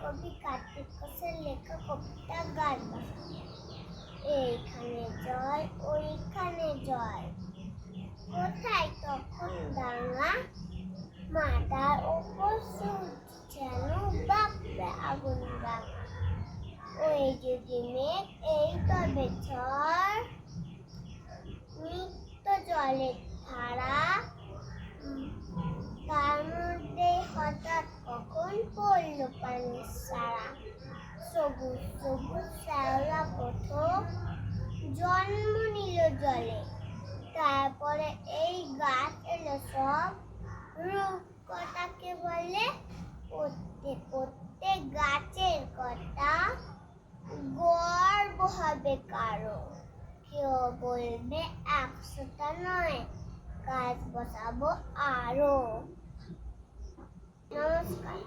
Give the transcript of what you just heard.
কবি কার্তিক ঘোষের লেখা কবিতা গাছ বসাবো। এইখানে জল ওইখানে জল, কোথায় তখন ডাঙা, মাথার ওপর সূর্য যেন বাপরে আগুন রাঙা। ওই যদি মেঘ এই তবে ঝড়, নিত্য জলের ধারা, তার মধ্যে হঠাৎ কখন পড়ল পানির সারা। সবুজ সবুজ শ্যাওলা প্রথম জন্ম নিল জলে, তারপরে এই গাছ এলো সব, রূপকথাকে বলে প্রত্যেক প্রত্যেক গাছের কথা গর্ব হবে কারো। কেউ বলবে 100টা নয়, গাছ বসাবো আরো। নমস্কার।